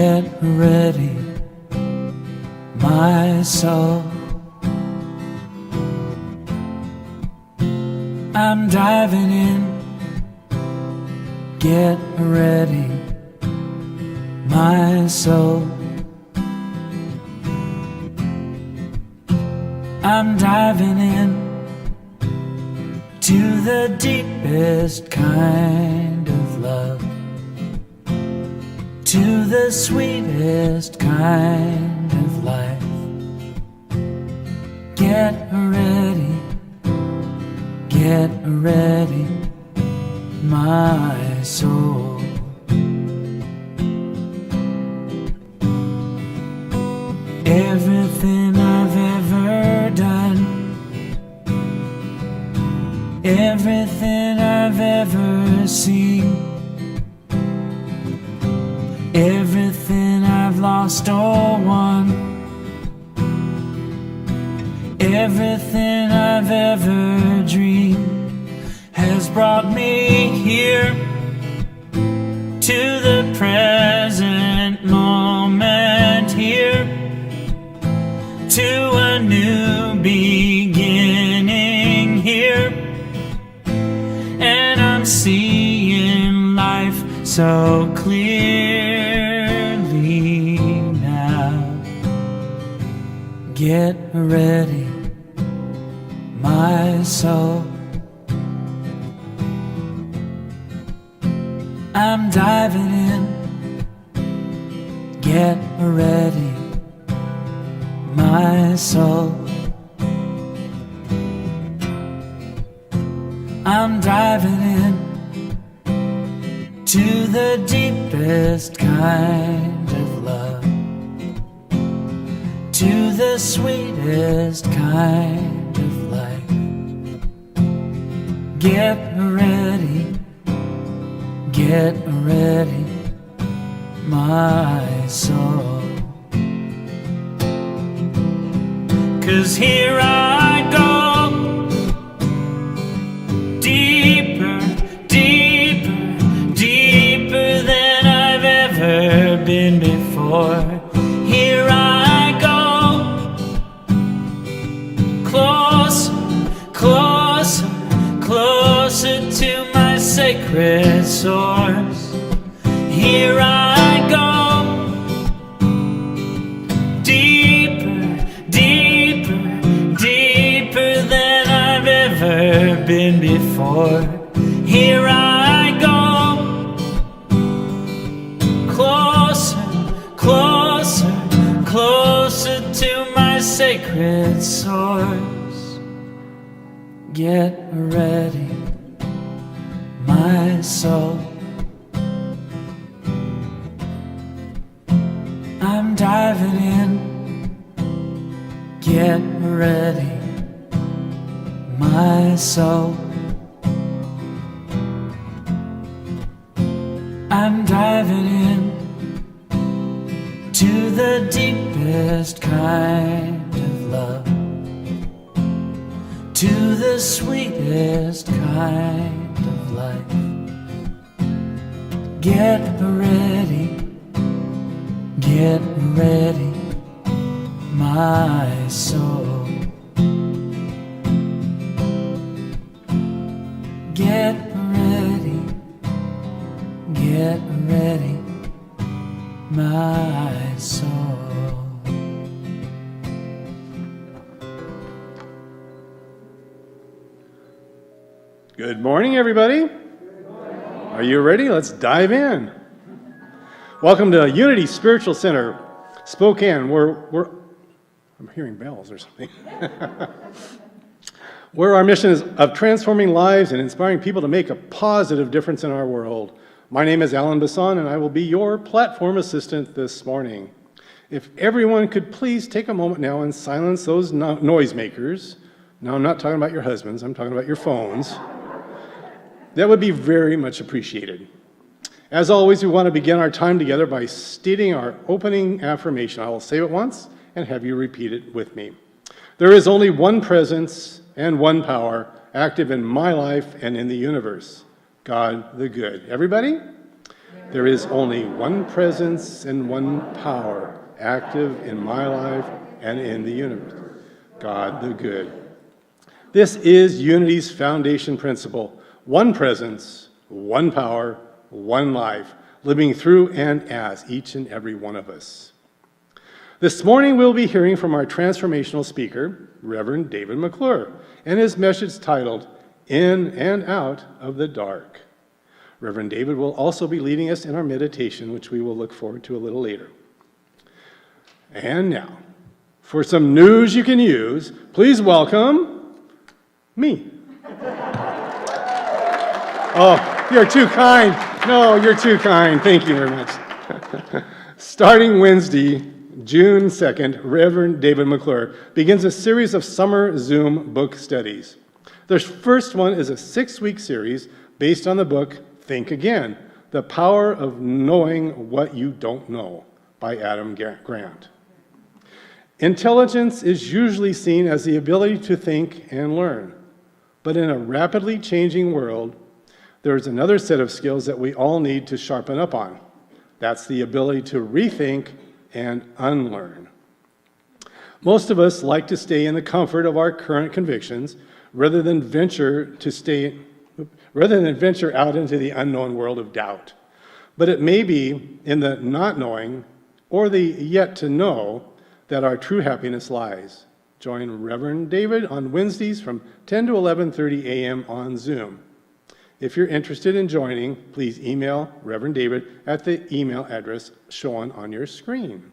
Get ready, my soul. I'm diving in. Get ready, my soul. I'm diving in to the deepest kind of love, to the sweetest kind of life. Get ready, my soul. Everything I've ever done, everything I've ever seen, everything I've lost or won, everything I've ever dreamed has brought me here to the present moment, here to a new beginning here. And I'm seeing life so clearly now. Get ready, my soul. I'm diving in. Get ready, my soul. I'm diving in to the deepest kind of love, to the sweetest kind of life. Get ready, my soul. 'Cause here I go, deeper, deeper, deeper than I've ever been before. Here I go, closer, closer, closer to my sacred source. Here I go, deeper, deeper, deeper than I've ever been before. Here I go, closer, closer, closer to my sacred source. Get ready, my soul. I'm diving in. Get ready, my soul. I'm diving in to the deepest kind of love, to the sweetest kind of life. Get ready, my soul. Get ready, my soul. Good morning, everybody. Are you ready? Let's dive in. Welcome to Unity Spiritual Center, Spokane. I'm hearing bells or something. Where our mission is of transforming lives and inspiring people to make a positive difference in our world. My name is Alan Basson, and I will be your platform assistant this morning. If everyone could please take a moment now and silence those noisemakers. Now, I'm not talking about your husbands, I'm talking about your phones. That would be very much appreciated. As always, we want to begin our time together by stating our opening affirmation. I will say it once and have you repeat it with me. There is only one presence and one power active in my life and in the universe, God the good. Everybody? There is only one presence and one power active in my life and in the universe, God the good. This is Unity's foundation principle: one presence, one power, one life, living through and as each and every one of us. This morning we'll be hearing from our transformational speaker, Reverend David McClure, and his message titled, In and Out of the Dark. Reverend David will also be leading us in our meditation, which we will look forward to a little later. And now, for some news you can use, please welcome me. Oh, you're too kind. No, you're too kind. Thank you very much. Starting Wednesday, June 2nd, Reverend David McClure begins a series of summer Zoom book studies. The first one is a 6-week series based on the book Think Again, The Power of Knowing What You Don't Know by Adam Grant. Intelligence is usually seen as the ability to think and learn. But in a rapidly changing world, there is another set of skills that we all need to sharpen up on. That's the ability to rethink and unlearn. Most of us like to stay in the comfort of our current convictions rather than venture out into the unknown world of doubt. But it may be in the not knowing or the yet to know that our true happiness lies. Join Reverend David on Wednesdays from 10 to 11:30 a.m. on Zoom. If you're interested in joining, please email Reverend David at the email address shown on your screen.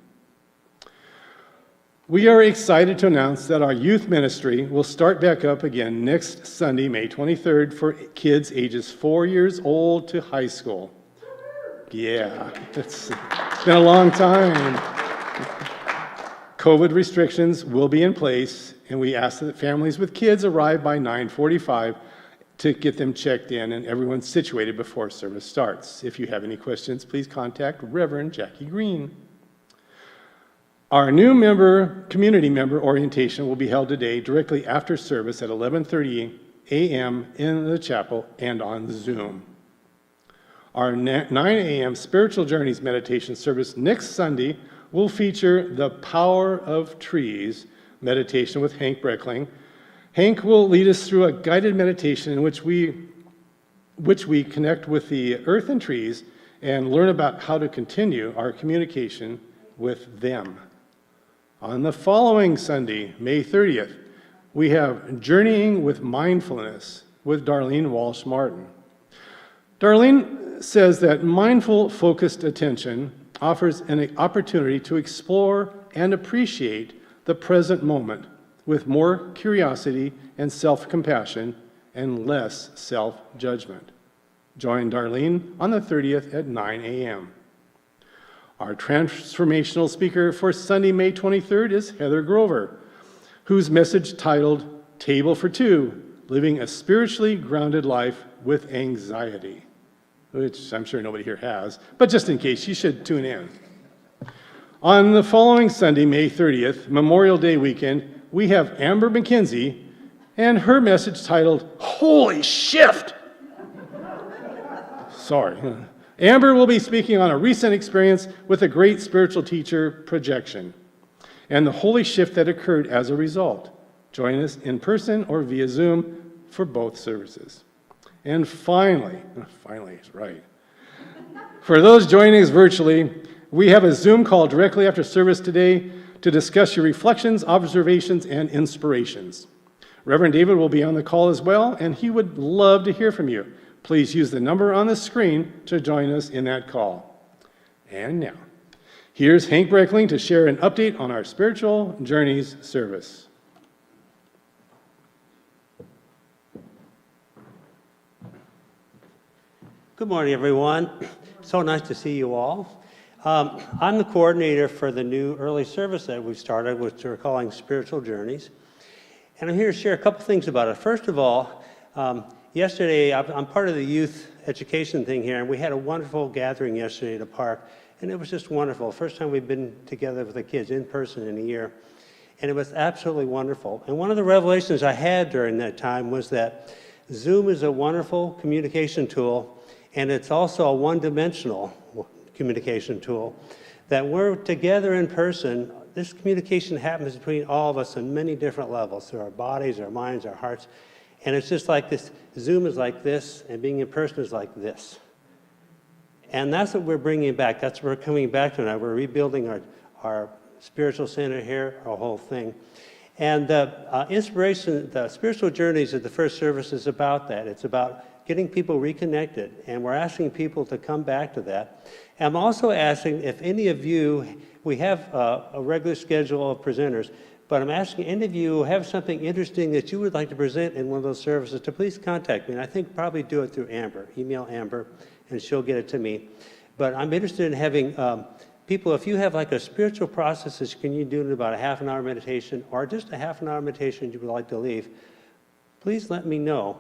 We are excited to announce that our youth ministry will start back up again next Sunday, May 23rd, for kids ages 4 years old to high school. Yeah, it's been a long time. COVID restrictions will be in place, and we ask that families with kids arrive by 9:45 to get them checked in and everyone situated before service starts. If you have any questions, please contact Reverend Jackie Green. Our new community member orientation will be held today directly after service at 11:30 a.m. in the chapel and on Zoom. Our 9 a.m. Spiritual Journeys meditation service next Sunday will feature the Power of Trees meditation with Hank Breckling. Hank will lead us through a guided meditation in which we connect with the earth and trees and learn about how to continue our communication with them. On the following Sunday, May 30th, we have Journeying with Mindfulness with Darlene Walsh Martin. Darlene says that mindful, focused attention offers an opportunity to explore and appreciate the present moment with more curiosity and self-compassion and less self-judgment. Join Darlene on the 30th at 9 a.m. Our transformational speaker for Sunday, May 23rd is Heather Grover, whose message titled Table for Two, Living a Spiritually Grounded Life with Anxiety, which I'm sure nobody here has, but just in case, you should tune in. On the following Sunday, May 30th, Memorial Day weekend, we have Amber McKenzie and her message titled Holy Shift! Sorry. Amber will be speaking on a recent experience with a great spiritual teacher, projection, and the holy shift that occurred as a result. Join us in person or via Zoom for both services. And finally is right. For those joining us virtually, we have a Zoom call directly after service today to discuss your reflections, observations, and inspirations. Reverend David will be on the call as well, and he would love to hear from you. Please use the number on the screen to join us in that call. And now, here's Hank Breckling to share an update on our Spiritual Journeys service. Good morning, everyone. So nice to see you all. I'm the coordinator for the new early service that we've started, which we're calling Spiritual Journeys. And I'm here to share a couple things about it. First of all, yesterday, I'm part of the youth education thing here, and we had a wonderful gathering yesterday at the park, and it was just wonderful. First time we've been together with the kids in person in a year, and it was absolutely wonderful. And one of the revelations I had during that time was that Zoom is a wonderful communication tool, and it's also a one-dimensional communication tool. That we're together in person, this communication happens between all of us on many different levels, through our bodies, our minds, our hearts, and it's just like this. Zoom is like this, and being in person is like this. And that's what we're bringing back. That's what we're coming back to now. We're rebuilding our spiritual center here, our whole thing. And the inspiration, the spiritual journeys of the first service is about that. It's about getting people reconnected, and we're asking people to come back to that. I'm also asking if any of you, we have a regular schedule of presenters, but I'm asking any of you who have something interesting that you would like to present in one of those services to please contact me. And I think probably do it through Amber. Email Amber, and she'll get it to me. But I'm interested in having people, if you have like a spiritual process that can you do in about a half an hour meditation, or just a half an hour meditation you would like to leave, please let me know.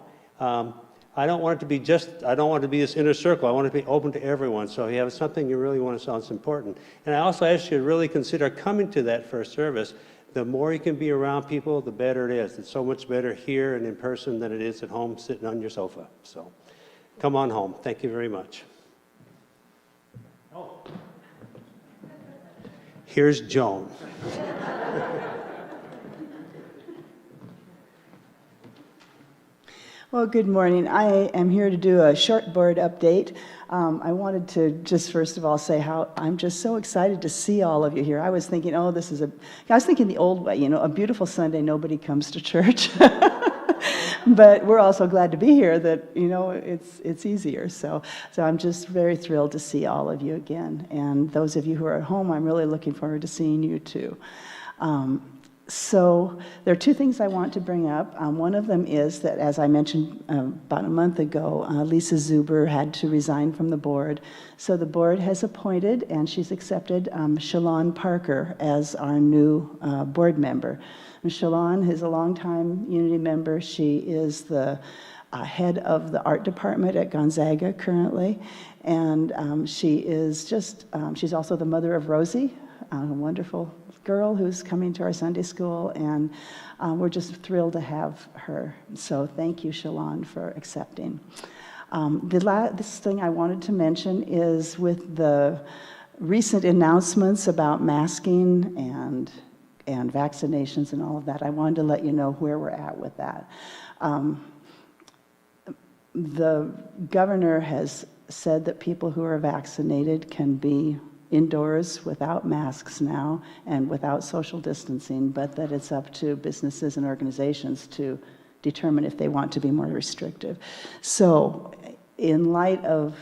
I don't want it to be I don't want it to be this inner circle. I want it to be open to everyone. So if you have something you really want to sound important. And I also ask you to really consider coming to that first service. The more you can be around people, the better it is. It's so much better here and in person than it is at home sitting on your sofa. So come on home. Thank you very much. Here's Joan. Well, good morning. I am here to do a short board update. I wanted to just first of all say how I'm just so excited to see all of you here. I was thinking, I was thinking the old way, a beautiful Sunday, nobody comes to church. But we're also glad to be here that, it's easier. So I'm just very thrilled to see all of you again. And those of you who are at home, I'm really looking forward to seeing you too. So there are two things I want to bring up. One of them is that, as I mentioned about a month ago, Lisa Zuber had to resign from the board. So the board has appointed, and she's accepted, Shalon Parker as our new board member. And Shalon is a longtime Unity member. She is the head of the art department at Gonzaga currently. And she's also the mother of Rosie, a wonderful girl who's coming to our Sunday school, and we're just thrilled to have her. So thank you, Shalon, for accepting. This thing I wanted to mention is with the recent announcements about masking and vaccinations and all of that, I wanted to let you know where we're at with that. The governor has said that people who are vaccinated can be indoors without masks now and without social distancing, but that it's up to businesses and organizations to determine if they want to be more restrictive. So in light of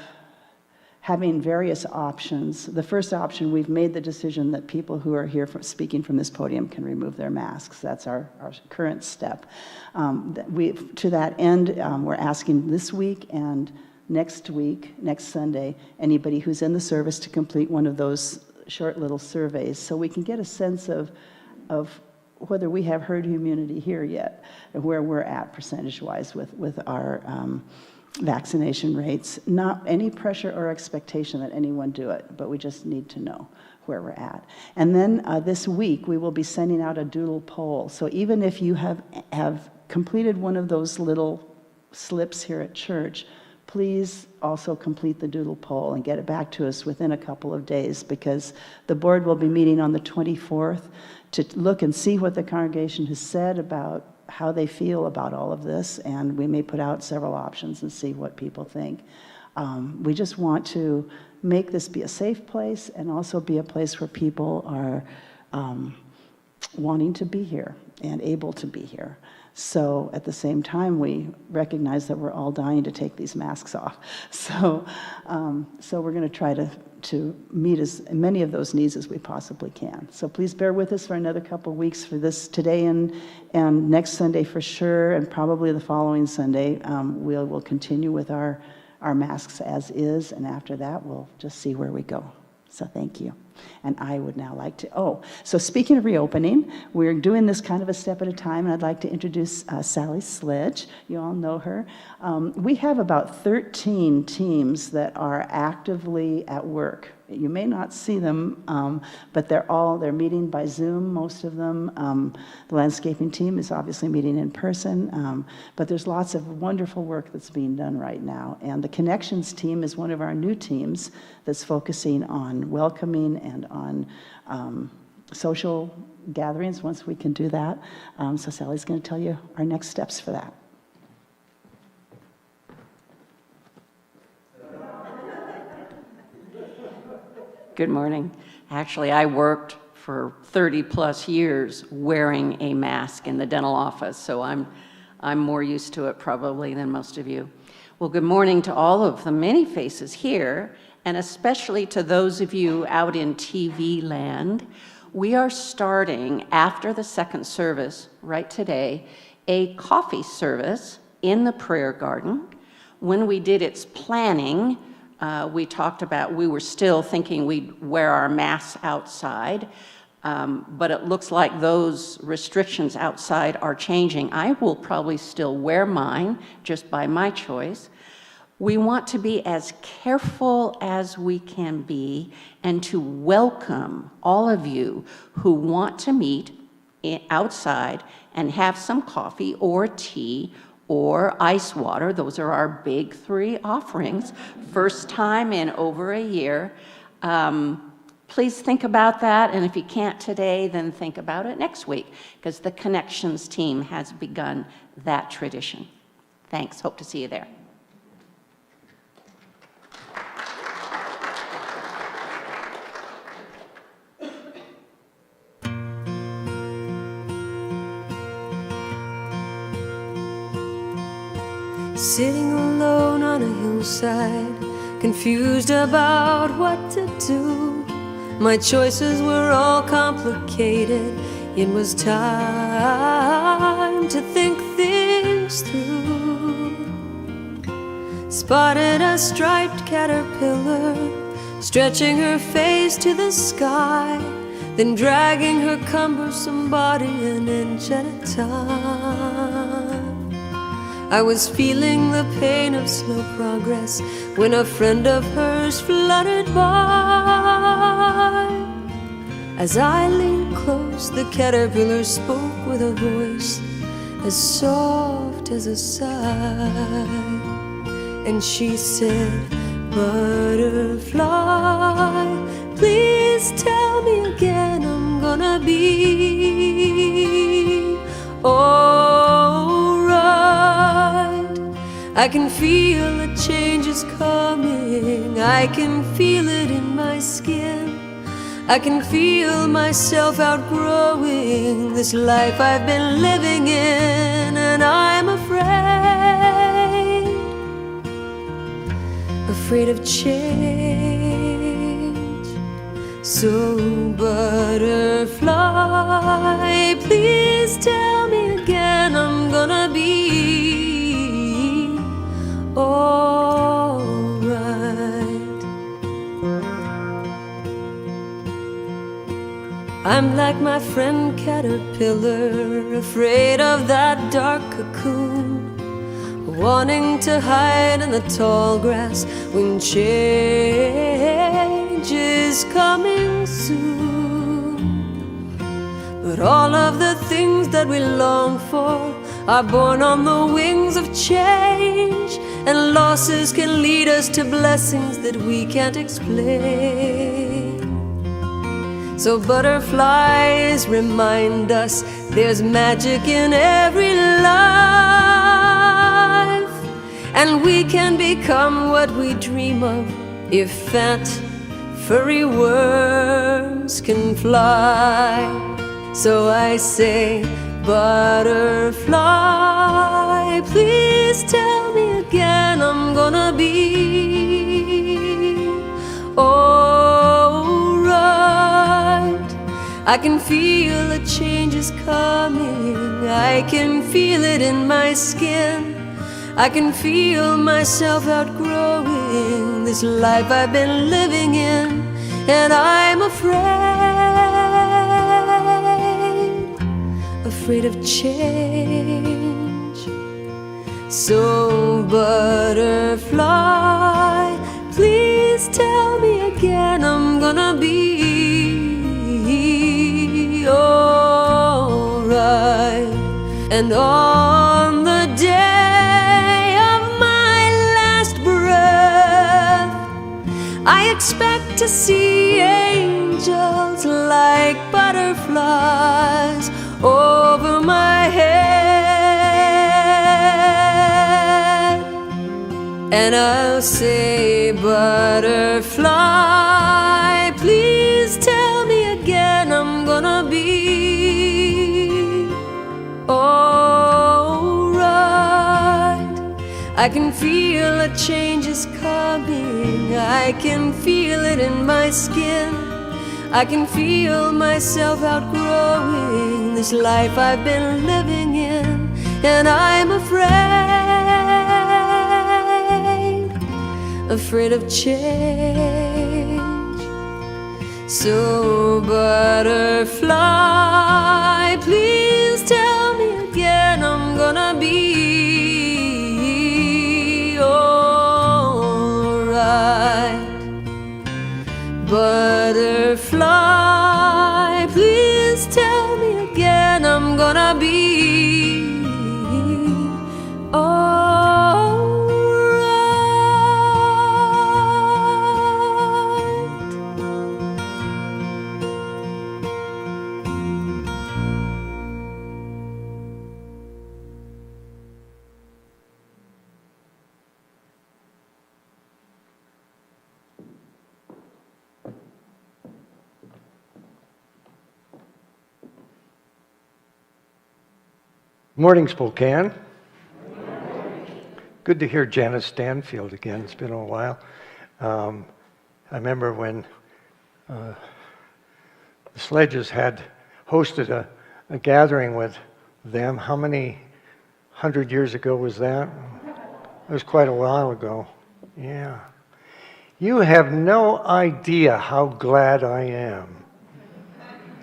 having various options, the first option, we've made the decision that people who are here speaking from this podium can remove their masks. That's our current step. To that end, we're asking this week and next week, next Sunday, anybody who's in the service to complete one of those short little surveys so we can get a sense of whether we have herd immunity here yet, and where we're at percentage-wise with our vaccination rates. Not any pressure or expectation that anyone do it, but we just need to know where we're at. And then this week, we will be sending out a doodle poll. So even if you have completed one of those little slips here at church, please also complete the doodle poll and get it back to us within a couple of days, because the board will be meeting on the 24th to look and see what the congregation has said about how they feel about all of this, and we may put out several options and see what people think. We just want to make this be a safe place and also be a place where people are wanting to be here and able to be here. So at the same time, we recognize that we're all dying to take these masks off. So we're going to try to meet as many of those needs as we possibly can. So please bear with us for another couple of weeks for this today and next Sunday for sure, and probably the following Sunday. We'll continue with our masks as is, and after that, we'll just see where we go. So thank you. And I would now like to, so speaking of reopening, we're doing this kind of a step at a time, and I'd like to introduce Sally Sledge. You all know her. We have about 13 teams that are actively at work you may not see them, but they're meeting by Zoom, most of them. The landscaping team is obviously meeting in person, but there's lots of wonderful work that's being done right now. And the Connections team is one of our new teams that's focusing on welcoming and on social gatherings once we can do that. So Sally's going to tell you our next steps for that. Good morning. Actually, I worked for 30 plus years wearing a mask in the dental office, so I'm more used to it probably than most of you. Well, good morning to all of the many faces here, and especially to those of you out in TV land. We are starting after the second service, right today, a coffee service in the prayer garden. When we did its planning, we talked about, we were still thinking we'd wear our masks outside, but it looks like those restrictions outside are changing. I will probably still wear mine, just by my choice. We want to be as careful as we can be and to welcome all of you who want to meet outside and have some coffee or tea or ice water. Those are our big 3 offerings. First time in over a year. Please think about that, and if you can't today, then think about it next week, because the Connections team has begun that tradition. Thanks, hope to see you there. Sitting alone on a hillside, confused about what to do. My choices were all complicated. It was time to think things through. Spotted a striped caterpillar, stretching her face to the sky, then dragging her cumbersome body an inch at a time. I was feeling the pain of slow progress when a friend of hers fluttered by. As I leaned close, the caterpillar spoke with a voice as soft as a sigh. And she said, "Butterfly, please tell me again I'm gonna be alright. I can feel a change is coming. I can feel it in my skin. I can feel myself outgrowing this life I've been living in, and I'm afraid of change. So butterfly, please tell me again I'm gonna be alright. I'm like my friend caterpillar, afraid of that dark cocoon, wanting to hide in the tall grass when change is coming soon. But all of the things that we long for are born on the wings of change, and losses can lead us to blessings that we can't explain. So butterflies remind us there's magic in every life, and we can become what we dream of if fat, furry worms can fly. So I say, butterfly, please tell me again I'm gonna be alright. I can feel a change is coming. I can feel it in my skin. I can feel myself outgrowing this life I've been living in, and I'm afraid of change. So butterfly, please tell me again again, I'm gonna be alright. And on the day of my last breath, I expect to see angels like butterflies over my head. And I'll say, butterfly, please tell me again, I'm gonna be alright. I can feel a change is coming, I can feel it in my skin. I can feel myself outgrowing this life I've been living in. And I'm afraid of change. So butterfly, please tell me again, I'm gonna be alright. Butterfly, please tell me again, I'm gonna be alright. Morning, Spokane. Good to hear Janice Stanfield again. It's been a while. I remember when the Sledges had hosted a gathering with them. How many 100 years ago was that? It was quite a while ago. Yeah. You have no idea how glad I am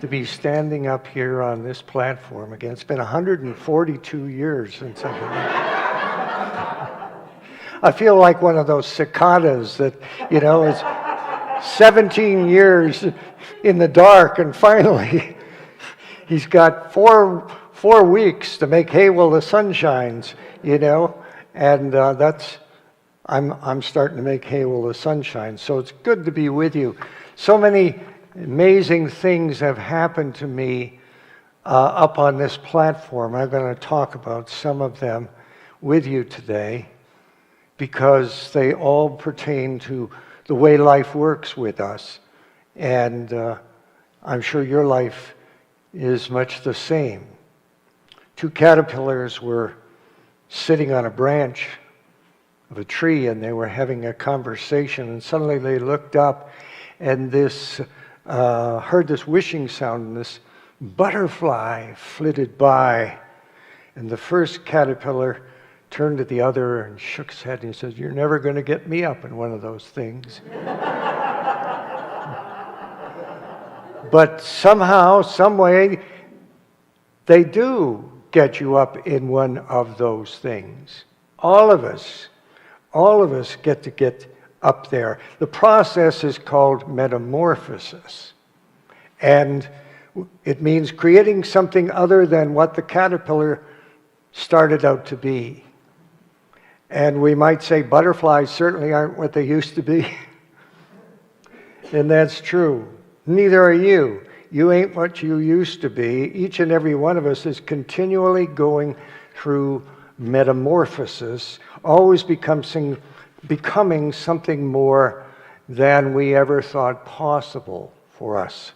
to be standing up here on this platform again. It's been 142 years since I've been here. I feel like one of those cicadas that, is 17 years in the dark, and finally he's got four weeks to make hay while the sun shines, and I'm starting to make hay while the sun shines. So it's good to be with you. So many amazing things have happened to me up on this platform. I'm going to talk about some of them with you today because they all pertain to the way life works with us. And I'm sure your life is much the same. Two caterpillars were sitting on a branch of a tree and they were having a conversation, and suddenly they looked up and heard this wishing sound, and this butterfly flitted by. And the first caterpillar turned to the other and shook his head and he says, "You're never going to get me up in one of those things." But somehow, some way, they do get you up in one of those things. All of us get up there. The process is called metamorphosis. And it means creating something other than what the caterpillar started out to be. And we might say butterflies certainly aren't what they used to be. And that's true. Neither are you. You ain't what you used to be. Each and every one of us is continually going through metamorphosis, always becoming something more than we ever thought possible for us.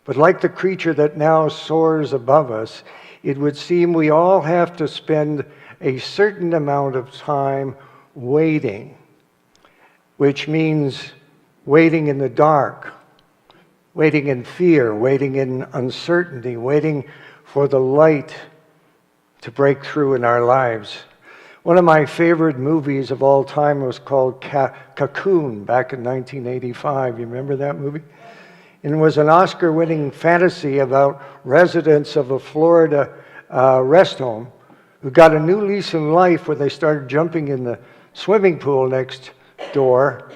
But like the creature that now soars above us, it would seem we all have to spend a certain amount of time waiting, which means waiting in the dark, waiting in fear, waiting in uncertainty, waiting for the light to break through in our lives. One of my favorite movies of all time was called Cocoon back in 1985. You remember that movie? And it was an Oscar-winning fantasy about residents of a Florida rest home who got a new lease in life when they started jumping in the swimming pool next door.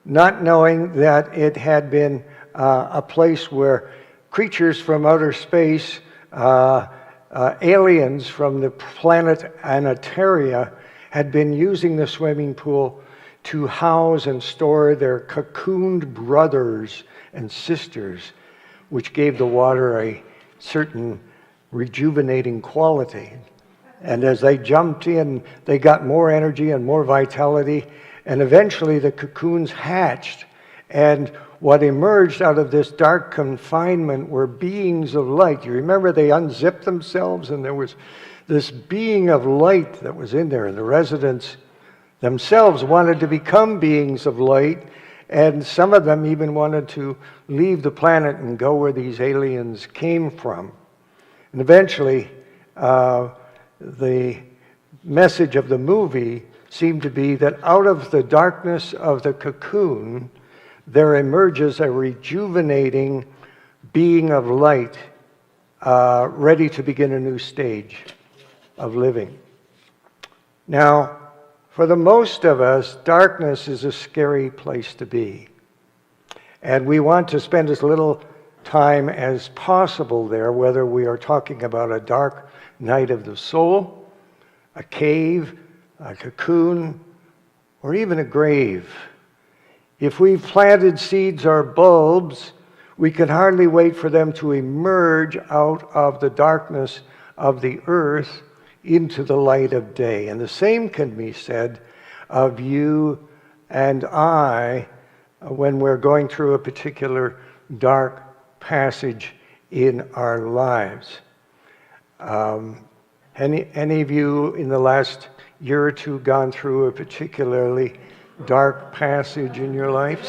not knowing that it had been a place where creatures from outer space, aliens from the planet Anataria, had been using the swimming pool to house and store their cocooned brothers and sisters, which gave the water a certain rejuvenating quality. And as they jumped in, they got more energy and more vitality, and eventually the cocoons hatched. And what emerged out of this dark confinement were beings of light. You remember they unzipped themselves, and there was this being of light that was in there, and the residents themselves wanted to become beings of light, and some of them even wanted to leave the planet and go where these aliens came from. And eventually, the message of the movie seemed to be that out of the darkness of the cocoon, there emerges a rejuvenating being of light, ready to begin a new stage of living. Now, for the most of us, darkness is a scary place to be. And we want to spend as little time as possible there, whether we are talking about a dark night of the soul, a cave, a cocoon, or even a grave. If we've planted seeds or bulbs, we can hardly wait for them to emerge out of the darkness of the earth into the light of day. And the same can be said of you and I when we're going through a particular dark passage in our lives. Any of you in the last year or two gone through a particularly dark passage in your life?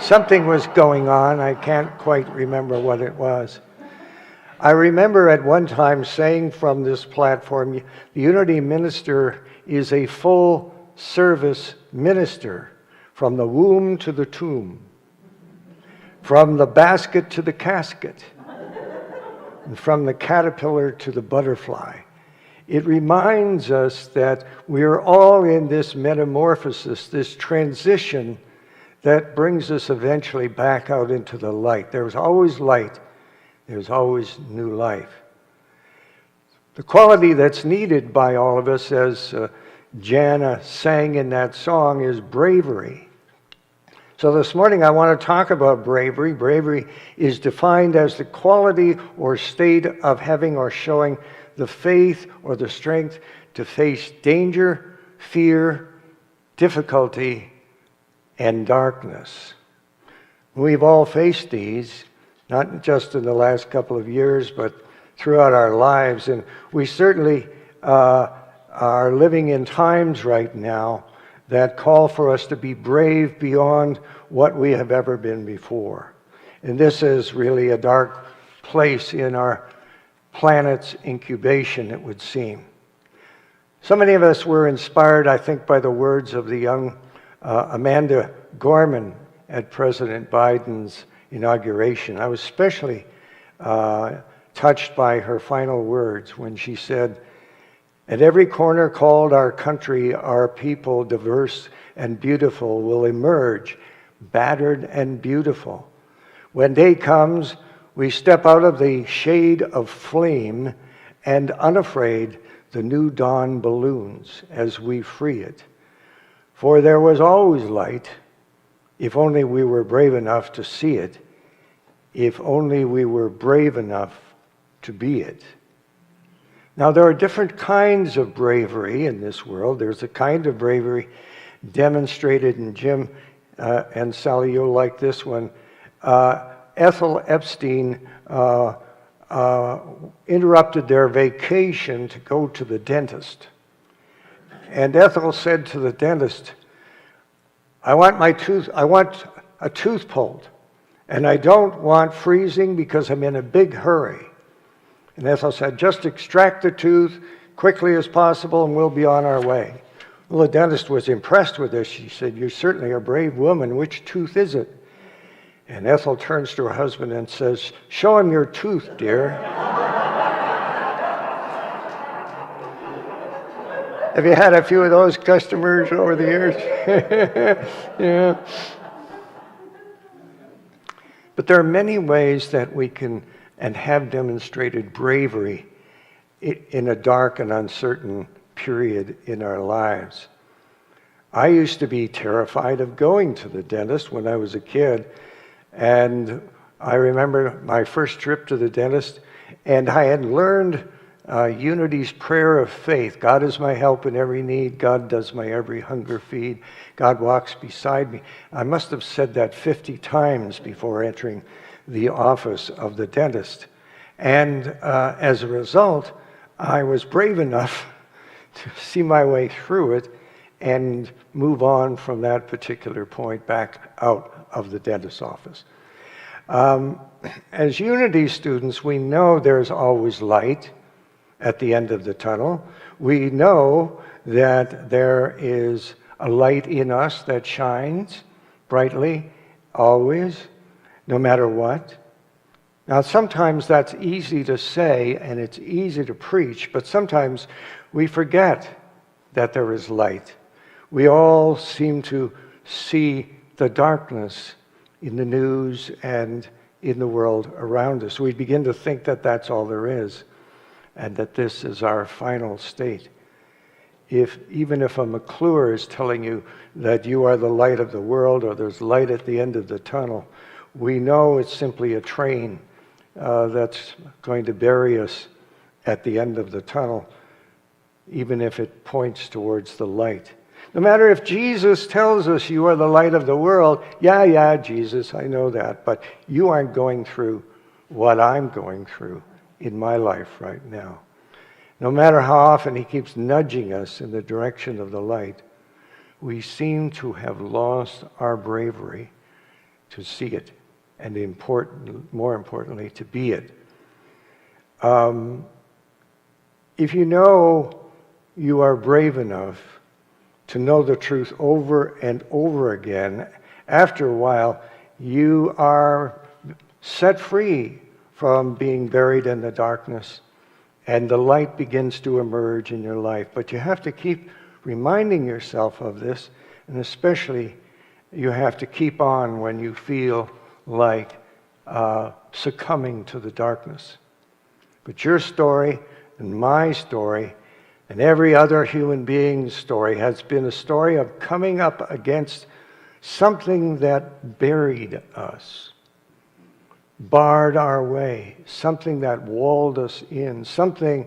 Something was going on. I can't quite remember what it was. I remember at one time saying from this platform, the Unity minister is a full service minister, from the womb to the tomb, from the basket to the casket, and from the caterpillar to the butterfly. It reminds us that we are all in this metamorphosis, this transition that brings us eventually back out into the light. There's always light. There's always new life. The quality that's needed by all of us, as Jana sang in that song, is bravery. So this morning I want to talk about bravery. Bravery is defined as the quality or state of having or showing the faith or the strength to face danger, fear, difficulty, and darkness. We've all faced these, not just in the last couple of years, but throughout our lives. And we certainly are living in times right now that call for us to be brave beyond what we have ever been before. And this is really a dark place in our planet's incubation, it would seem. So many of us were inspired, I think, by the words of the young Amanda Gorman at President Biden's inauguration. I was especially touched by her final words when she said, "At every corner called our country, our people, diverse and beautiful, will emerge, battered and beautiful. When day comes, we step out of the shade of flame, and unafraid the new dawn balloons as we free it. For there was always light, if only we were brave enough to see it, if only we were brave enough to be it." Now, there are different kinds of bravery in this world. There's a kind of bravery demonstrated, in Jim and Sally, you'll like this one. Ethel Epstein interrupted their vacation to go to the dentist. And Ethel said to the dentist, I want a tooth pulled, and I don't want freezing because I'm in a big hurry. And Ethel said, just extract the tooth quickly as possible and we'll be on our way. Well, the dentist was impressed with this. She said, "You're certainly a brave woman. Which tooth is it?" And Ethel turns to her husband and says, "Show him your tooth, dear." Have you had a few of those customers over the years? Yeah. But there are many ways that we can and have demonstrated bravery in a dark and uncertain period in our lives. I used to be terrified of going to the dentist when I was a kid, and I remember my first trip to the dentist, and I had learned Unity's prayer of faith. God is my help in every need. God does my every hunger feed. God walks beside me. I must have said that 50 times before entering the office of the dentist. And as a result, I was brave enough to see my way through it and move on from that particular point back out of the dentist's office. As Unity students, we know there's always light at the end of the tunnel. We know that there is a light in us that shines brightly, always, no matter what. Now, sometimes that's easy to say and it's easy to preach, but sometimes we forget that there is light. We all seem to see the darkness in the news and in the world around us. We begin to think that that's all there is, and that this is our final state. Even if a McClure is telling you that you are the light of the world, or there's light at the end of the tunnel, we know it's simply a train that's going to bury us at the end of the tunnel, even if it points towards the light. No matter if Jesus tells us you are the light of the world, yeah, Jesus, I know that, but you aren't going through what I'm going through in my life right now. No matter how often he keeps nudging us in the direction of the light, we seem to have lost our bravery to see it, and more importantly, to be it. If you know you are brave enough to know the truth over and over again, after a while, you are set free from being buried in the darkness, and the light begins to emerge in your life. But you have to keep reminding yourself of this, and especially you have to keep on when you feel like succumbing to the darkness. But your story and my story and every other human being's story has been a story of coming up against something that buried us, barred our way, something that walled us in, something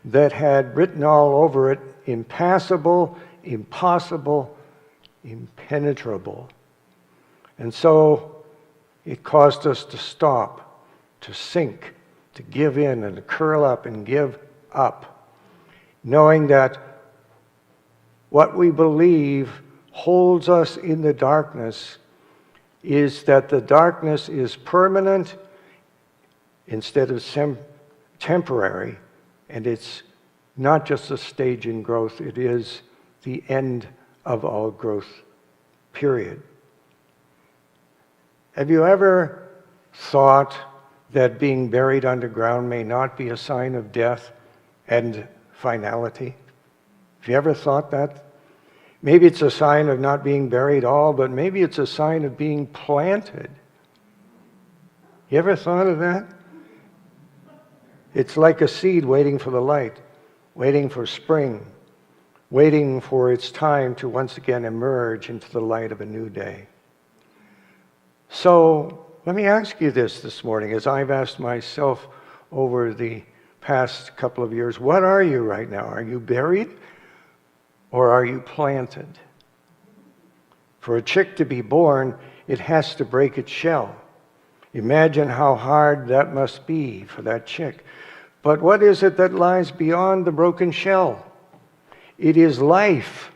that had written all over it, impassable, impossible, impenetrable. And so it caused us to stop, to sink, to give in and to curl up and give up, knowing that what we believe holds us in the darkness is that the darkness is permanent instead of temporary, and it's not just a stage in growth, it is the end of all growth, period. Have you ever thought that being buried underground may not be a sign of death and finality? Have you ever thought that? Maybe it's a sign of not being buried all, but maybe it's a sign of being planted. You ever thought of that? It's like a seed waiting for the light, waiting for spring, waiting for its time to once again emerge into the light of a new day. So let me ask you this morning, as I've asked myself over the past couple of years, what are you right now? Are you buried or are you planted? For a chick to be born, it has to break its shell. Imagine how hard that must be for that chick. But what is it that lies beyond the broken shell? It is life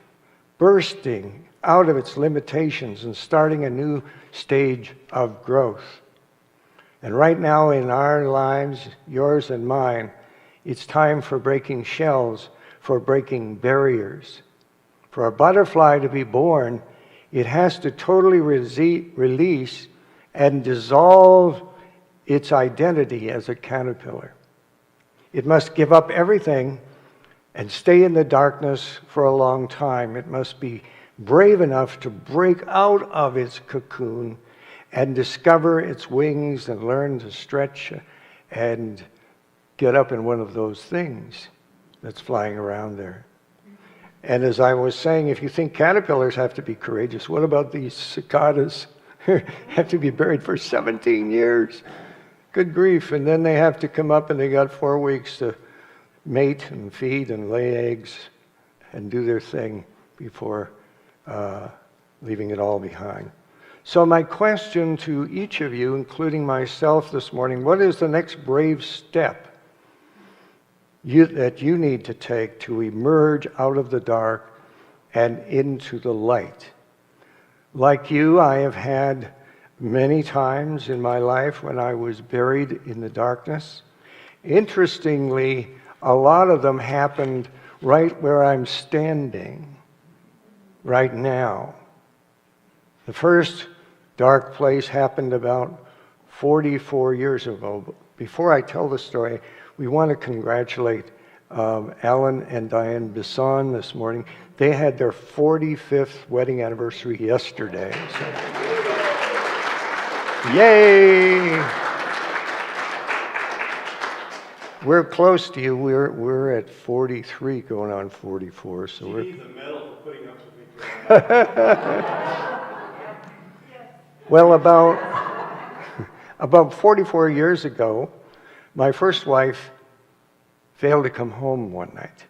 bursting out of its limitations and starting a new stage of growth. And right now in our lives, yours and mine, it's time for breaking shells, for breaking barriers. For a butterfly to be born, it has to totally release and dissolve its identity as a caterpillar. It must give up everything and stay in the darkness for a long time. It must be brave enough to break out of its cocoon and discover its wings and learn to stretch and get up in one of those things that's flying around there. And as I was saying, if you think caterpillars have to be courageous, what about these cicadas? Have to be buried for 17 years. Good grief. And then they have to come up and they got 4 weeks to mate and feed and lay eggs and do their thing before leaving it all behind. So my question to each of you, including myself this morning, what is the next brave step that you need to take to emerge out of the dark and into the light? Like you, I have had many times in my life when I was buried in the darkness. Interestingly, a lot of them happened right where I'm standing right now. The first dark place happened about 44 years ago. Before I tell the story, we want to congratulate Alan and Diane Bisson this morning. They had their 45th wedding anniversary yesterday. So. Yay! We're close to you. We're at 43, going on 44. So we're. Needs a medal for putting up with me. Well, about 44 years ago, my first wife failed to come home one night.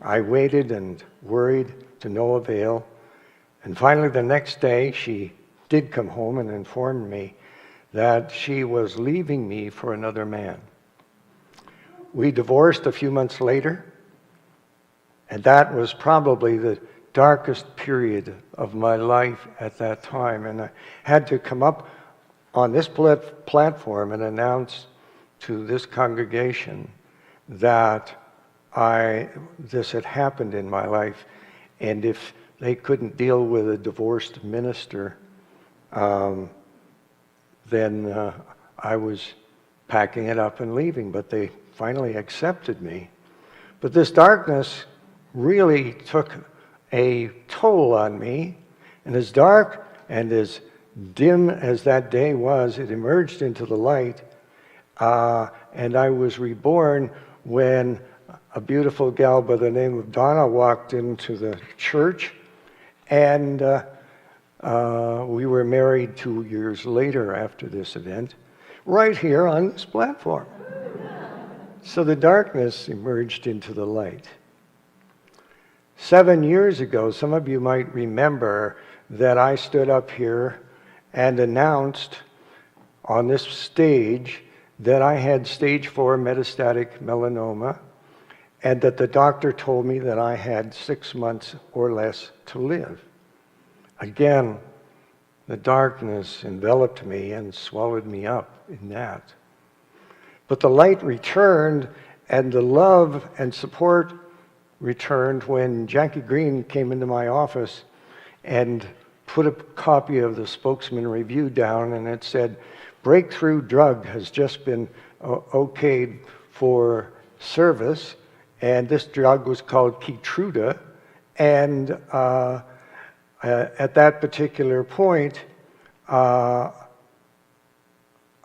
I waited and worried to no avail, and finally the next day she did come home and informed me that she was leaving me for another man. We divorced a few months later, and that was probably the darkest period of my life at that time, and I had to come up on this platform and announce to this congregation that this had happened in my life, and if they couldn't deal with a divorced minister, then I was packing it up and leaving, but they finally accepted me. But this darkness really took a toll on me, and as dark and as dim as that day was, it emerged into the light, and I was reborn when a beautiful gal by the name of Donna walked into the church, and we were married 2 years later after this event, right here on this platform. So the darkness emerged into the light. 7 years ago, some of you might remember that I stood up here and announced on this stage that I had stage 4 metastatic melanoma, and that the doctor told me that I had 6 months or less to live. Again, the darkness enveloped me and swallowed me up in that. But the light returned, and the love and support returned when Jackie Green came into my office and put a copy of the Spokesman Review down, and it said, breakthrough drug has just been okayed for service, and this drug was called Keytruda, and at that particular point,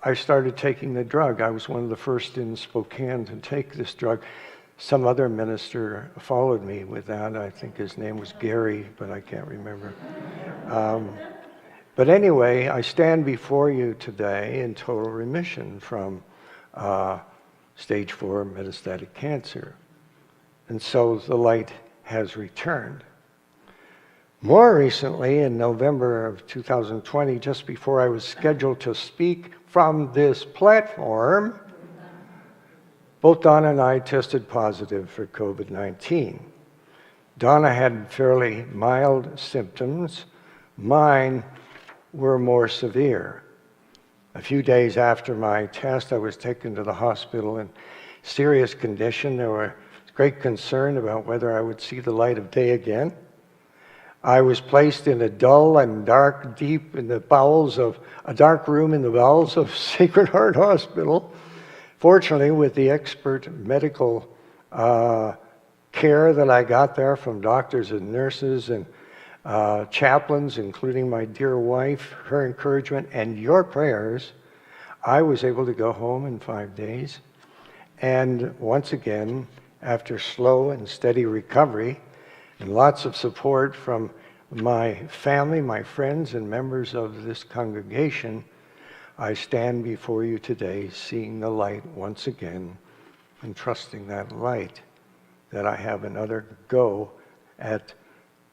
I started taking the drug. I was one of the first in Spokane to take this drug. Some other minister followed me with that. I think his name was Gary, but I can't remember. But anyway, I stand before you today in total remission from stage 4 metastatic cancer. And so the light has returned. More recently, in November of 2020, just before I was scheduled to speak from this platform, both Donna and I tested positive for COVID-19. Donna had fairly mild symptoms. Mine were more severe. A few days after my test, I was taken to the hospital in serious condition. There was great concern about whether I would see the light of day again. I was placed in a dull and dark, deep in the bowels of a dark room in the bowels of Sacred Heart Hospital. Fortunately, with the expert medical care that I got there from doctors and nurses and chaplains, including my dear wife, her encouragement, and your prayers, I was able to go home in 5 days. And once again, after slow and steady recovery and lots of support from my family, my friends, and members of this congregation, I stand before you today seeing the light once again and trusting that light that I have another go at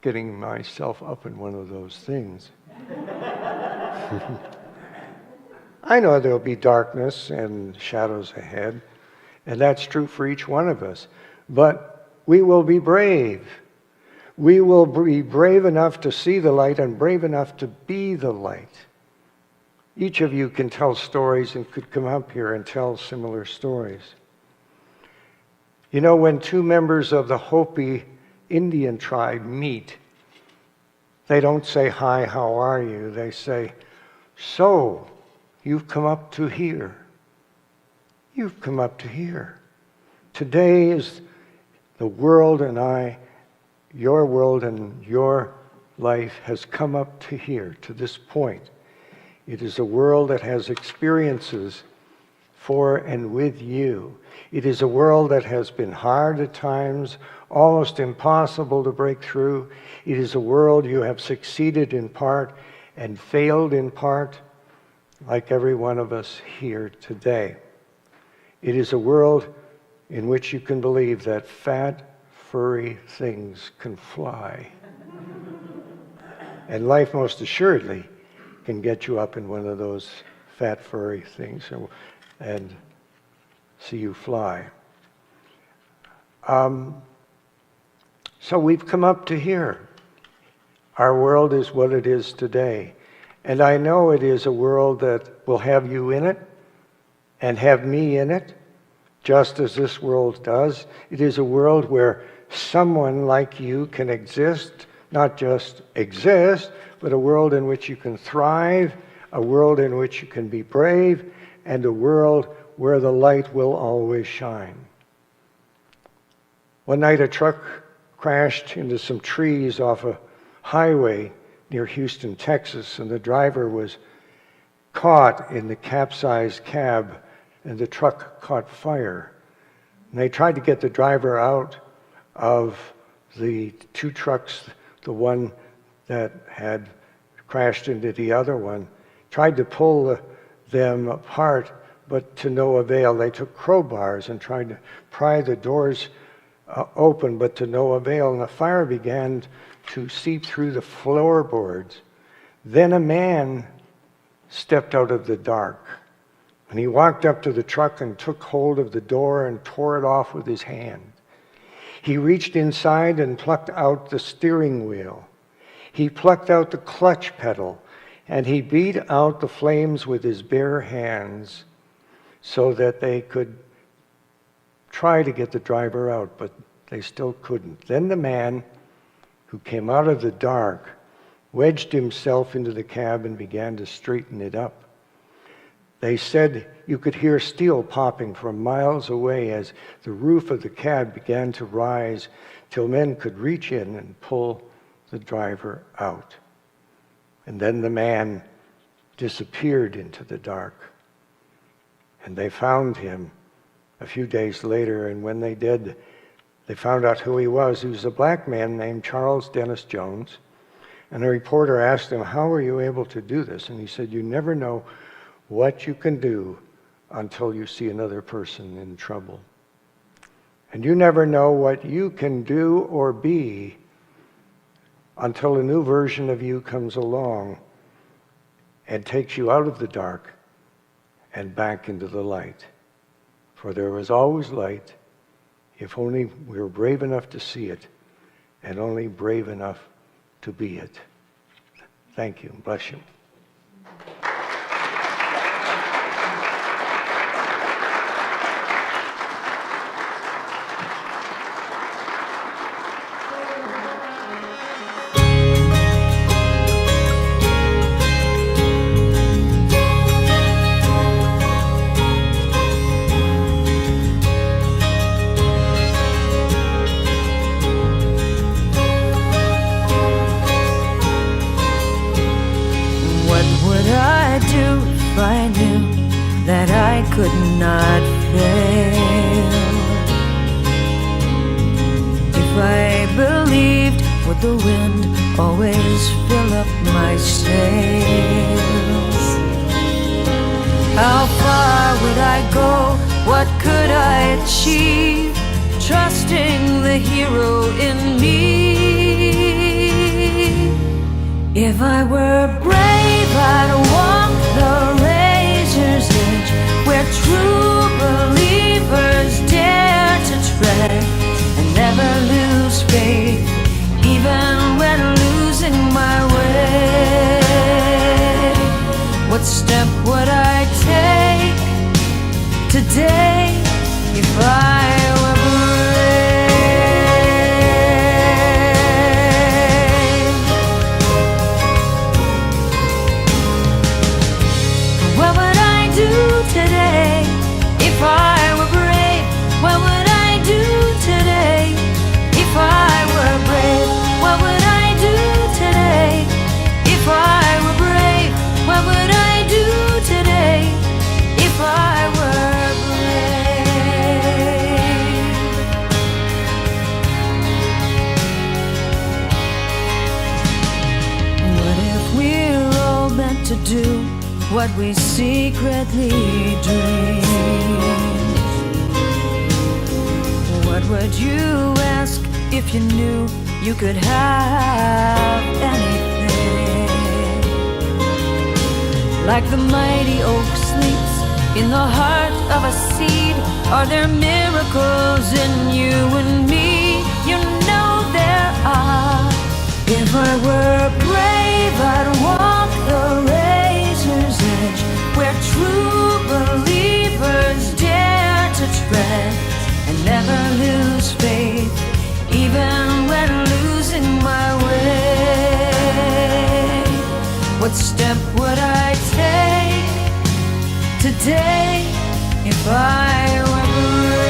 getting myself up in one of those things. I know there'll be darkness and shadows ahead, and that's true for each one of us. But we will be brave. We will be brave enough to see the light and brave enough to be the light. Each of you can tell stories and could come up here and tell similar stories. You know, when two members of the Hopi Indian tribe meet, they don't say, "Hi, how are you?" They say, "So, you've come up to here. You've come up to here. Today is the world and your world and your life has come up to here, to this point. It is a world that has experiences for and with you. It is a world that has been hard at times, almost impossible to break through. It is a world you have succeeded in part and failed in part, like every one of us here today. It is a world in which you can believe that fat, furry things can fly. And life most assuredly can get you up in one of those fat, furry things and see you fly. So we've come up to here. Our world is what it is today. And I know it is a world that will have you in it and have me in it, just as this world does. It is a world where someone like you can exist, not just exist, but a world in which you can thrive, a world in which you can be brave, and a world where the light will always shine. One night a truck crashed into some trees off a highway near Houston, Texas, and the driver was caught in the capsized cab, and the truck caught fire. And they tried to get the driver out of the two trucks, the one that had crashed into the other one, tried to pull them apart, but to no avail. They took crowbars and tried to pry the doors open, but to no avail, and the fire began to seep through the floorboards. Then a man stepped out of the dark, and he walked up to the truck and took hold of the door and tore it off with his hand. He reached inside and plucked out the steering wheel. He plucked out the clutch pedal, and he beat out the flames with his bare hands so that they could try to get the driver out, but they still couldn't. Then the man who came out of the dark wedged himself into the cab and began to straighten it up. They said you could hear steel popping from miles away as the roof of the cab began to rise till men could reach in and pull the driver out. And then the man disappeared into the dark. And they found him a few days later, and when they did, they found out who he was. He was a black man named Charles Dennis Jones. And a reporter asked him, "How were you able to do this?" And he said, "You never know what you can do until you see another person in trouble. And you never know what you can do or be until a new version of you comes along and takes you out of the dark and back into the light. For there is always light, if only we were brave enough to see it and only brave enough to be it." Thank you. Bless you. not fail. If I believed, would the wind always fill up my sails? How far would I go? What could I achieve? Trusting the hero in me. If I were brave, I'd walk the razor's edge, where true believers dare to tread, and never lose faith, even when losing my way. What step would I take today if I were brave? What would I do today if I were brave? What would I do today if I were brave? What would I do today if I were brave? What would I do today if I were brave? What if we're all meant to do what we secretly dream? What would you ask if you knew you could have anything? Like the mighty oak sleeps in the heart of a seed, are there miracles in you and me? You know there are. If I were brave, I'd walk the razor's edge, where true believers dare to tread, and never lose faith, even when losing my way. What step would I take today if I were brave?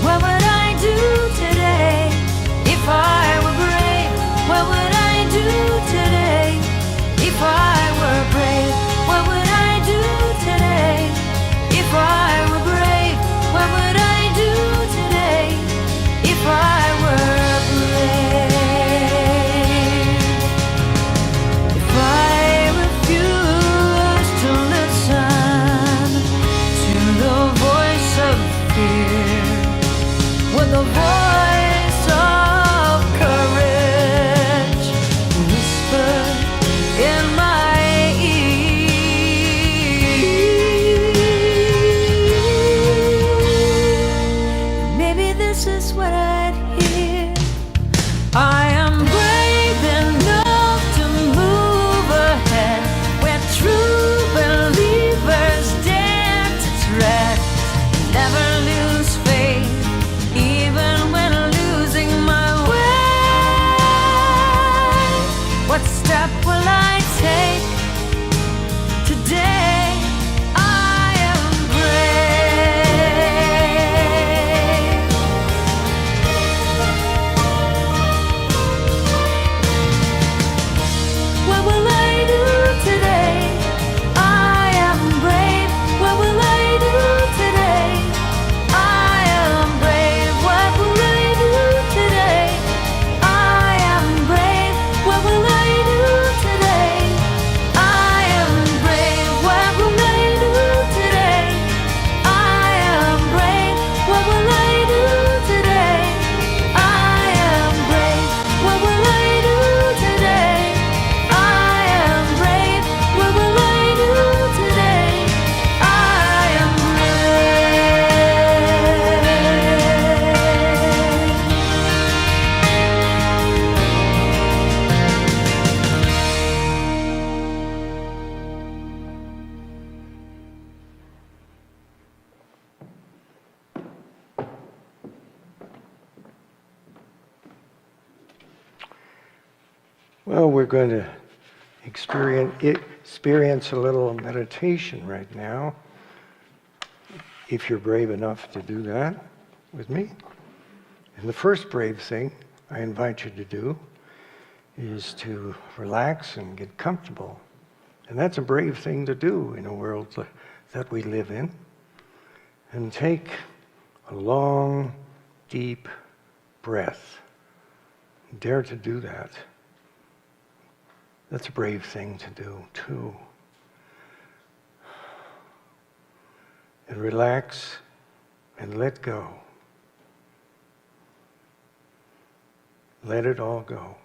What would I do today if I were brave? What would I do today if I were brave? What would I do today if I were brave? What would I do today if I were brave? If I refuse to listen to the voice of fear, would the voice of courage whisper in my ear? Maybe this is what I'd hear. I am brave enough to move ahead, where true believers dare to tread, never lose faith, even when losing my way. What step will I take today? I am brave. What will I do today? I am brave. What will I do today? I am brave. What will I do today? I am brave. What will I do today? I am brave. What will I do today? I am brave. What will I do today? I am brave. What will I do today? I am brave. What will I do today? I am Well, we're going to experience a little meditation right now, if you're brave enough to do that with me. And the first brave thing I invite you to do is to relax and get comfortable. And that's a brave thing to do in a world that we live in. And take a long, deep breath. Dare to do that. That's a brave thing to do, too. And relax and let go. Let it all go.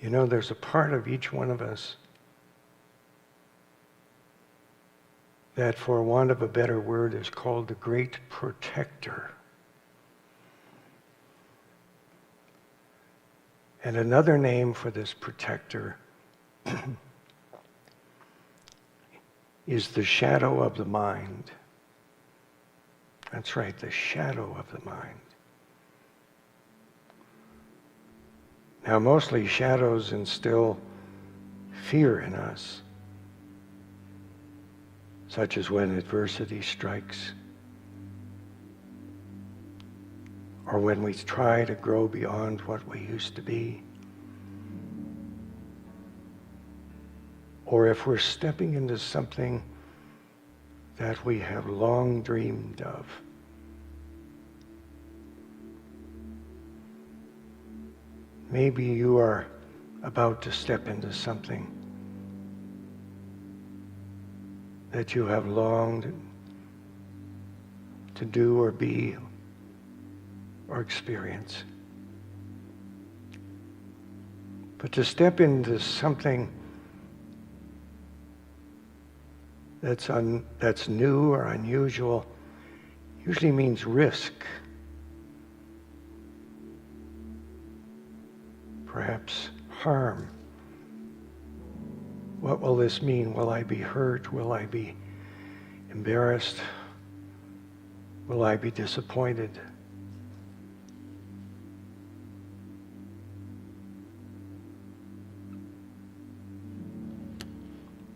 You know, there's a part of each one of us that, for want of a better word, is called the great protector. And another name for this protector is the shadow of the mind. That's right, the shadow of the mind. Now, mostly shadows instill fear in us, such as when adversity strikes, or when we try to grow beyond what we used to be, or if we're stepping into something that we have long dreamed of. Maybe you are about to step into something that you have longed to do or be or experience. But to step into something that's new or unusual usually means risk. Perhaps harm. What will this mean? Will I be hurt? Will I be embarrassed? Will I be disappointed?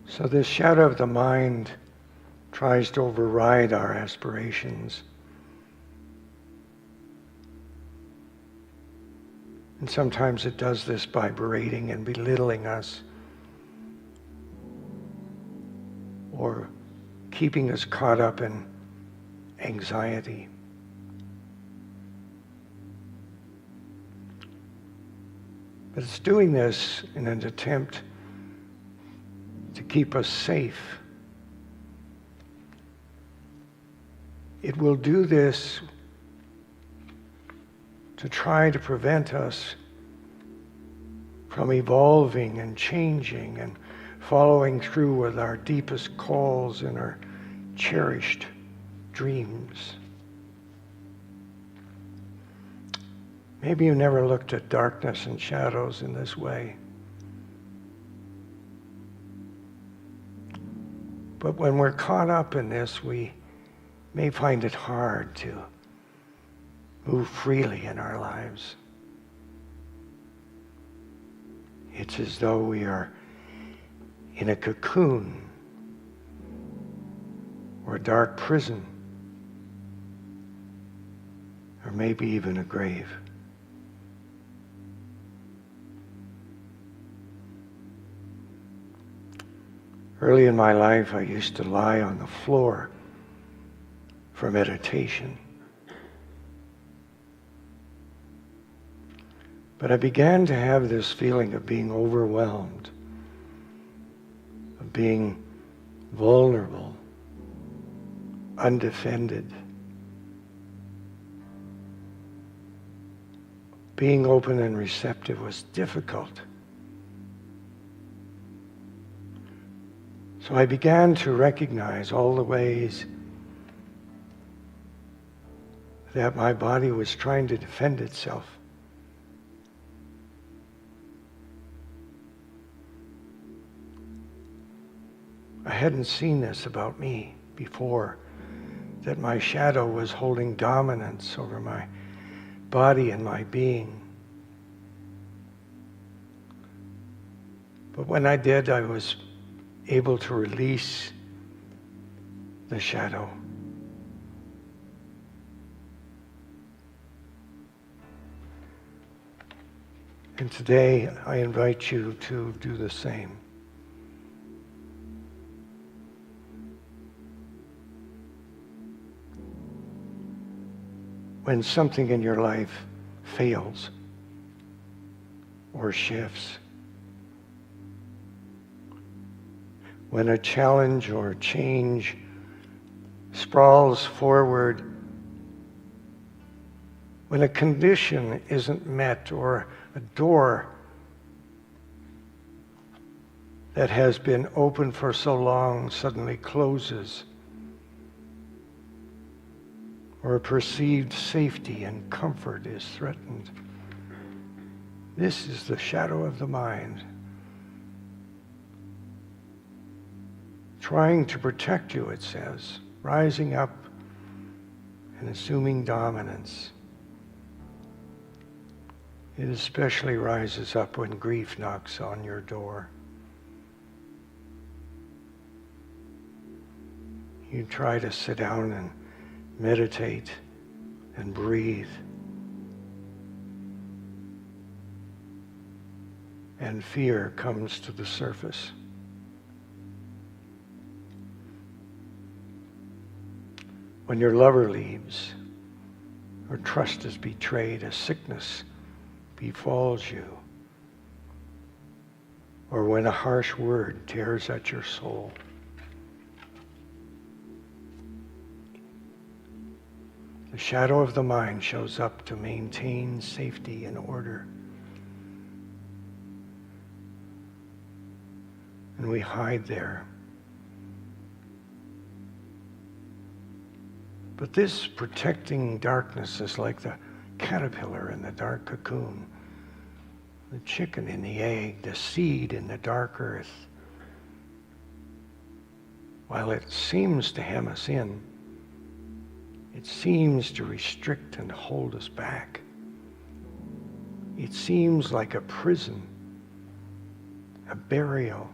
So this shadow of the mind tries to override our aspirations. And sometimes it does this by berating and belittling us, or keeping us caught up in anxiety. But it's doing this in an attempt to keep us safe. It will do this to try to prevent us from evolving and changing and following through with our deepest calls and our cherished dreams. Maybe you never looked at darkness and shadows in this way. But when we're caught up in this, we may find it hard to move freely in our lives. It's as though we are in a cocoon or a dark prison, or maybe even a grave. Early in my life, I used to lie on the floor for meditation. But I began to have this feeling of being overwhelmed, of being vulnerable, undefended. Being open and receptive was difficult. So I began to recognize all the ways that my body was trying to defend itself. I hadn't seen this about me before, that my shadow was holding dominance over my body and my being. But when I did, I was able to release the shadow. And today, I invite you to do the same. When something in your life fails or shifts, when a challenge or change sprawls forward, when a condition isn't met or a door that has been open for so long suddenly closes, or a perceived safety and comfort is threatened. This is the shadow of the mind, trying to protect you, it says, rising up and assuming dominance. It especially rises up when grief knocks on your door. You try to sit down and meditate and breathe. And fear comes to the surface. When your lover leaves, or trust is betrayed, a sickness befalls you, or when a harsh word tears at your soul. The shadow of the mind shows up to maintain safety and order. And we hide there. But this protecting darkness is like the caterpillar in the dark cocoon, the chicken in the egg, the seed in the dark earth. While it seems to hem us in, it seems to restrict and hold us back. It seems like a prison, a burial,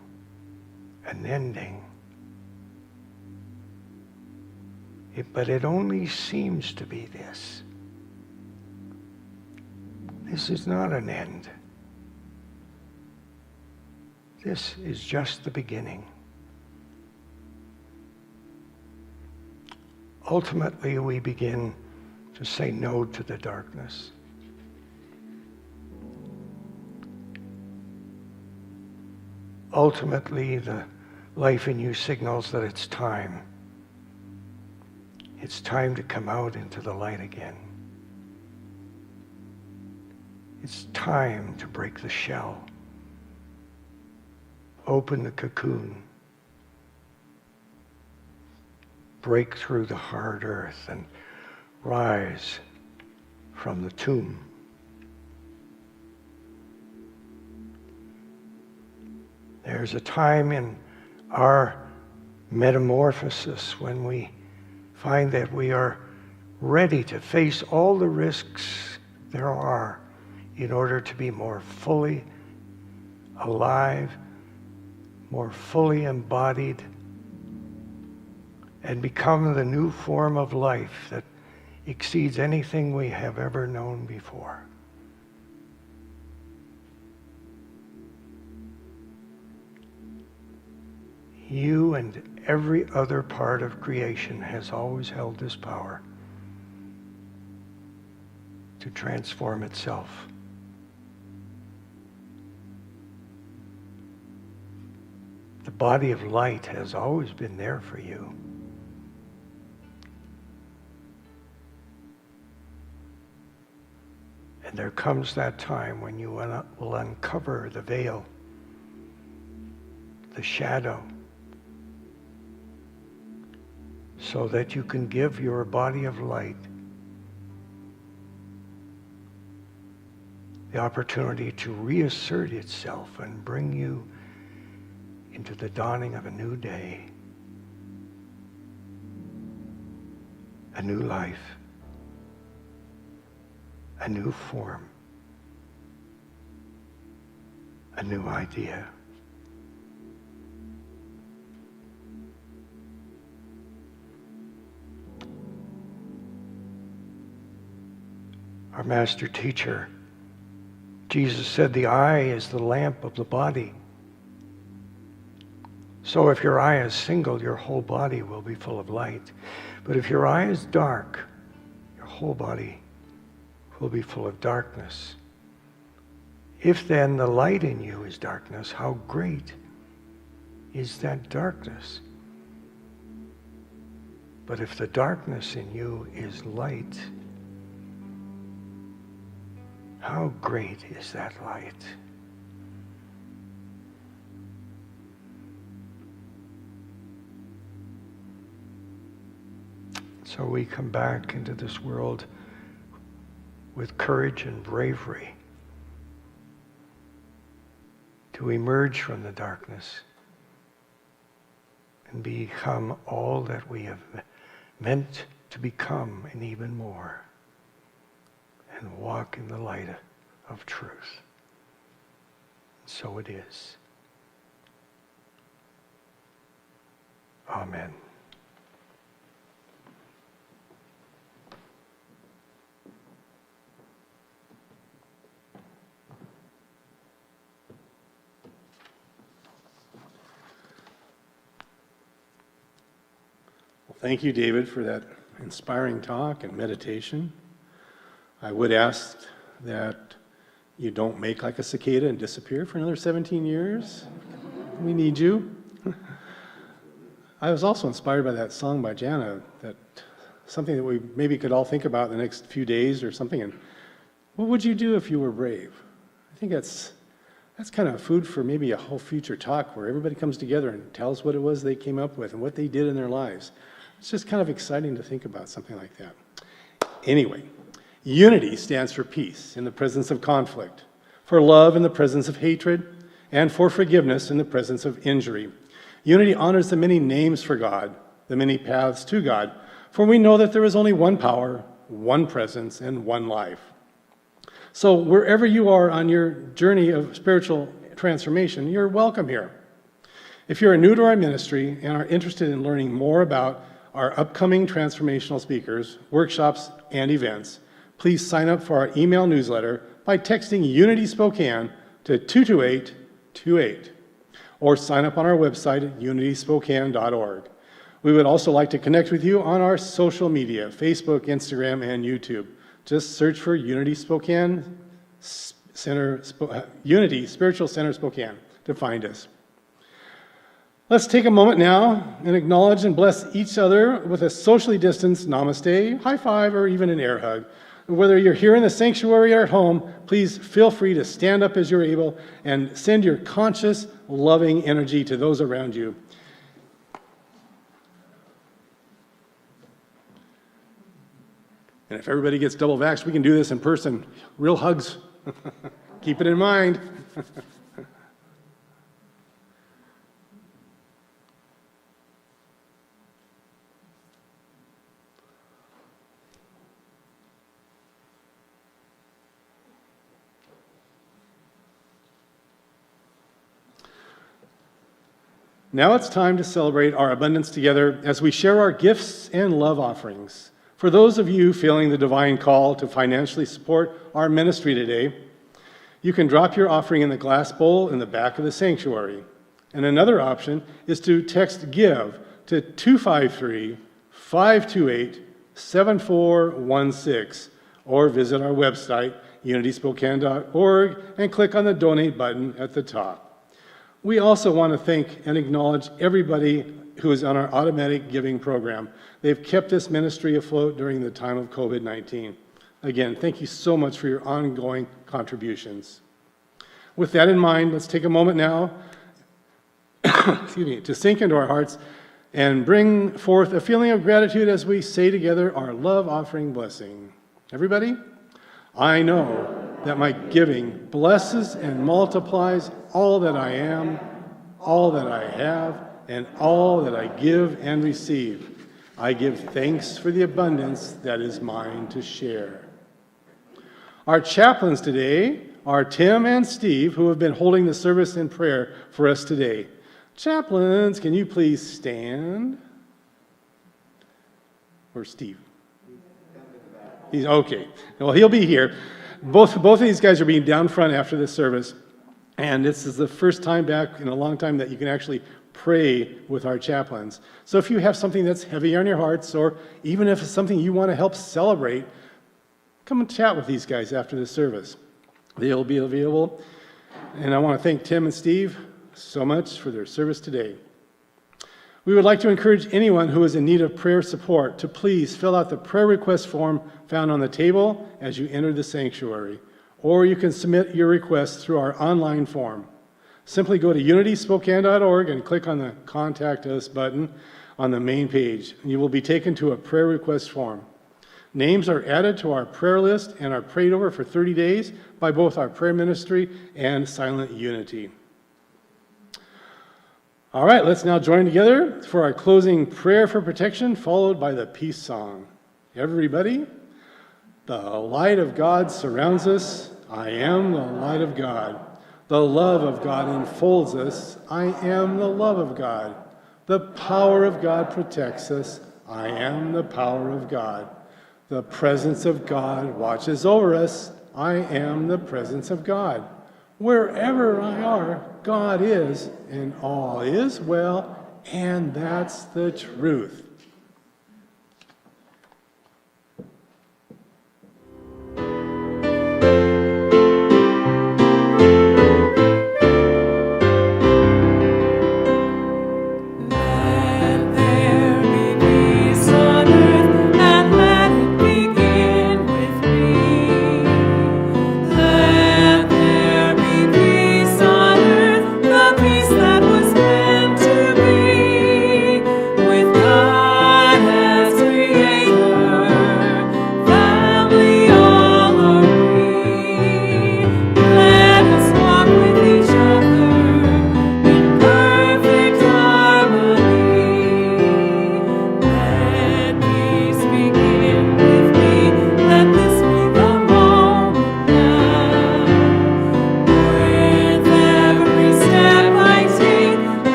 an ending. But it only seems to be this. This is not an end. This is just the beginning. Ultimately, we begin to say no to the darkness. Ultimately, the life in you signals that it's time. It's time to come out into the light again. It's time to break the shell, open the cocoon, break through the hard earth and rise from the tomb. There's a time in our metamorphosis when we find that we are ready to face all the risks there are in order to be more fully alive, more fully embodied, and become the new form of life that exceeds anything we have ever known before. You and every other part of creation has always held this power to transform itself. The body of light has always been there for you. And there comes that time when you will uncover the veil, the shadow, so that you can give your body of light the opportunity to reassert itself and bring you into the dawning of a new day, a new life, a new form, a new idea. our master teacher. Jesus said the eye is the lamp of the body. So if your eye is single, your whole body will be full of light. But if your eye is dark, your whole body will be full of darkness. If then the light in you is darkness, how great is that darkness? But if the darkness in you is light, how great is that light? So we come back into this world with courage and bravery to emerge from the darkness and become all that we have meant to become and even more, and walk in the light of truth. And so it is. Amen. Thank you, David, for that inspiring talk and meditation. I would ask that you don't make like a cicada and disappear for another 17 years. We need you. I was also inspired by that song by Jana, that something that we maybe could all think about in the next few days or something. And what would you do if you were brave? I think that's kind of food for maybe a whole future talk where everybody comes together and tells what it was they came up with and what they did in their lives. It's just kind of exciting to think about something like that. Anyway, unity stands for peace in the presence of conflict, for love in the presence of hatred, and for forgiveness in the presence of injury. Unity honors the many names for God, the many paths to God, for we know that there is only one power, one presence, and one life. So wherever you are on your journey of spiritual transformation, you're welcome here. If you're new to our ministry and are interested in learning more about our upcoming transformational speakers, workshops, and events, please sign up for our email newsletter by texting Unity Spokane to 22828, or sign up on our website at unityspokane.org. We would also like to connect with you on our social media, Facebook, Instagram, and YouTube. Just search for Unity Spokane Center, Unity Spiritual Center Spokane to find us. Let's take a moment now and acknowledge and bless each other with a socially distanced namaste, high five, or even an air hug. Whether you're here in the sanctuary or at home, please feel free to stand up as you're able and send your conscious, loving energy to those around you. And if everybody gets double vaxxed, we can do this in person. Real hugs. Keep it in mind. Now it's time to celebrate our abundance together as we share our gifts and love offerings. For those of you feeling the divine call to financially support our ministry today, you can drop your offering in the glass bowl in the back of the sanctuary. And another option is to text GIVE to 253-528-7416, or visit our website, unityspokane.org, and click on the donate button at the top. We also want to thank and acknowledge everybody who is on our automatic giving program. They've kept this ministry afloat during the time of COVID-19. Again, thank you so much for your ongoing contributions. With that in mind, let's take a moment now to sink into our hearts and bring forth a feeling of gratitude as we say together our love offering blessing. Everybody? I know that my giving blesses and multiplies all that I am, all that I have, and all that I give and receive. I give thanks for the abundance that is mine to share. Our chaplains today are Tim and Steve, who have been holding the service in prayer for us today. Chaplains, can you please stand? Or Steve? He's okay. Well, he'll be here. Both of these guys are being down front after this service, and this is the first time back in a long time that you can actually pray with our chaplains. So if you have something that's heavy on your hearts, or even if it's something you want to help celebrate, come and chat with these guys after this service. They'll be available. And I want to thank Tim and Steve so much for their service today. We would like to encourage anyone who is in need of prayer support to please fill out the prayer request form found on the table as you enter the sanctuary, or you can submit your request through our online form. Simply go to unityspokane.org and click on the Contact Us button on the main page. You will be taken to a prayer request form. Names are added to our prayer list and are prayed over for 30 days by both our prayer ministry and Silent Unity. All right, let's now join together for our closing prayer for protection, followed by the peace song. Everybody, the light of God surrounds us. I am the light of God. The love of God enfolds us. I am the love of God. The power of God protects us. I am the power of God. The presence of God watches over us. I am the presence of God. Wherever I are, God is, and all is well, and that's the truth.